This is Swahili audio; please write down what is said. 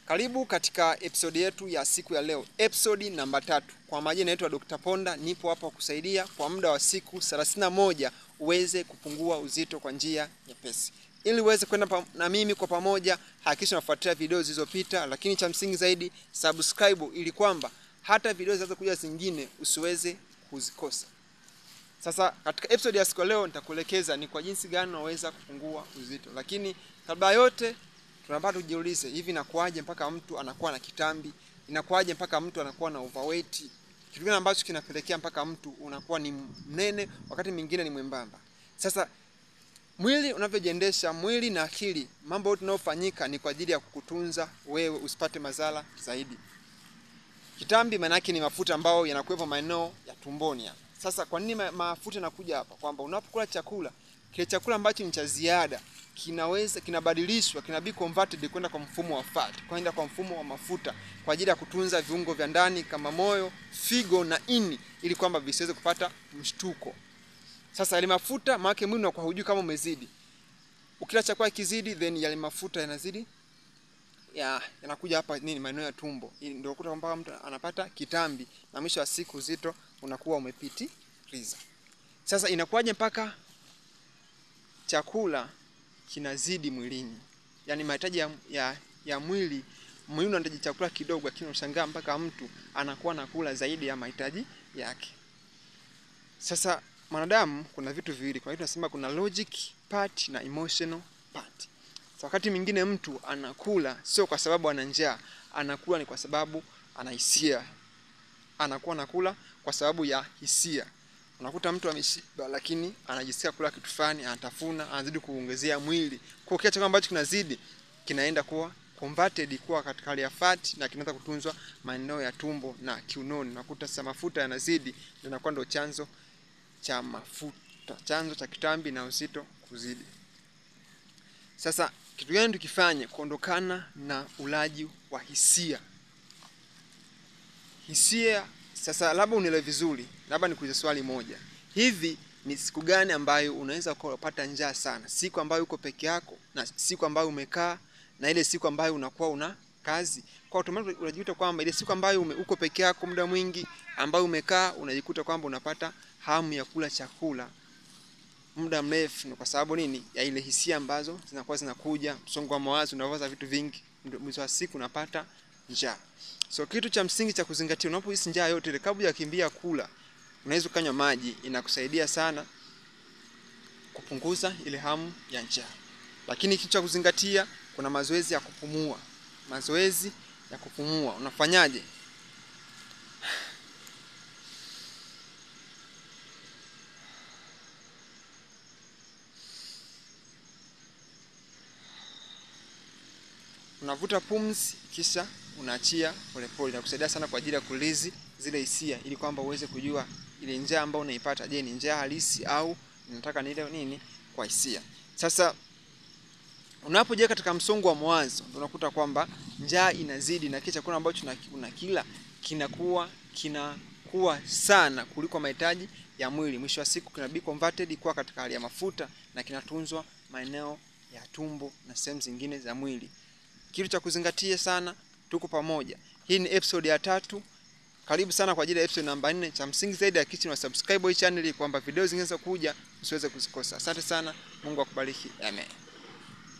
Karibu katika episode yetu ya siku ya leo, episode namba 3. Kwa majina naitwa Dr. Ponda, nipo hapa kusaidia kwa muda wa siku 31 uweze kupungua uzito kwa njia nyepesi. Ili uweze kwenda na mimi kwa pamoja, hakikisha unafuatilia video zilizopita, lakini cha msingi zaidi subscribe ili kwamba hata video zinazokuja zingine usiweze kuzikosa. Sasa katika episode ya siku leo nitakuelekeza ni kwa jinsi gani unaweza kupungua uzito. Lakini kabla yote tunapata kujiulize, hivi inakuaje mpaka mtu anakuwa na kitambi? Inakuaje mpaka mtu anakuwa na overweight? Kitu gani ambacho kinapelekea mpaka mtu unakuwa ni mnene wakati mwingine ni mwembamba? Sasa mwili unavyojiendesha, mwili na akili, mambo yote yanayofanyika ni kwa ajili ya kukutunza wewe usipate madhara zaidi. Kitambi maana yake ni mafuta ambayo yanakuwepo maeneo ya tumboni hapa. Sasa kwa nini mafuta yanakuja hapa? Kwamba unapokula chakula, kile chakula ambacho ni cha ziada kinabadilishwa, be converted kwenda kwa mfumo wa fat, kwenda kwa mfumo wa mafuta kwa ajili ya kutunza viungo vya ndani kama moyo, figo na ini ili kwamba visiweze kupata mshtuko. Sasa ile mafuta maana mwili unakuwa hujui kama umezidi. Ukila chakula kizidi then yale mafuta yanazidi yanakuja hapa maeneo ya tumbo. Ili ndio ukuta kwamba mtu anapata kitambi na mwisho wa siku uzito unakuwa umepitiliza. Sasa inakuwaje mpaka chakula kinazidi mwilini? Yaani mahitaji ya mwili unahitaji chakula kidogo, lakini unashangaa mpaka mtu anakuwa anakula zaidi ya mahitaji yake. Sasa mwanadamu kuna vitu viwili, kwa hiyo tunasema kuna logic part na emotional part. So wakati mwingine mtu anakula sio kwa sababu ana njaa, anakula ni kwa sababu ana hisia. Anakuwa anakula kwa sababu ya hisia. Unakuta mtu ameshiba lakini anajisikia kula kitu fulani, anatafuna, anazidi kuongezea mwili. Kwa kiasi ambacho kinazidi kinaenda kuwa converted kuwa katika hali ya fat na kinaanza kutunzwa maeneo ya tumbo na kiunoni. Unakuta sasa mafuta yanazidi, ndio inakuwa ndio chanzo cha mafuta, chanzo cha kitambi na uzito kuzidi. Sasa kitu gani tukifanye kuondokana na ulaji wa hisia? Sasa labda unielewe vizuri, labda nikuulize swali moja. Hivi ni siku gani ambayo unaweza kupata njaa sana? Siku ambayo uko peke yako, na siku ambayo umekaa, na ile siku ambayo unakuwa una kazi? Kwa automatically unajikuta kwamba ile siku ambayo uko peke yako muda mwingi, ambayo umekaa, unajikuta kwamba unapata hamu ya kula chakula muda mrefu. Kwa sababu nini? Ya ile hisia ambazo zinakuwa zinakuja, msongo wa mawazo, unawaza vitu vingi, mwisho wa siku unapata njaa. So kitu cha msingi cha kuzingatia unapohisi njaa yote ile, kabla ya kimbia kula, unaweza kunywa maji. Inakusaidia sana kupunguza ile hamu ya njaa. Lakini kitu cha kuzingatia, kuna mazoezi ya kupumua. Mazoezi ya kupumua. Unafanyaje? Unavuta pumzi kisha unaachia polepole. Inakusaidia sana kwa ajili ya kulizi zile hisia ili kwamba uweze kujua ile njaa ambayo unaipata, je, ni njaa halisi au unataka ni ile nini kwa hisia. Sasa unapoje katika msongo wa mawazo, unakuta kwamba njaa inazidi na kicha kuna ambacho unakila kinakuwa sana kuliko mahitaji ya mwili. Mwisho wa siku be converted kuwa katika hali ya mafuta na kinatunzwa maeneo ya tumbo na sehemu zingine za mwili. Kitu cha kuzingatia sana, tuko pamoja. Hii ni episode ya 3. Karibu sana kwa ajili ya episode namba 4. Cha msingi zaidi hakikisha subscribe hii channel ili kwamba video zingine kuja usiweze kuzikosa. Asante sana. Mungu akubariki. Amen.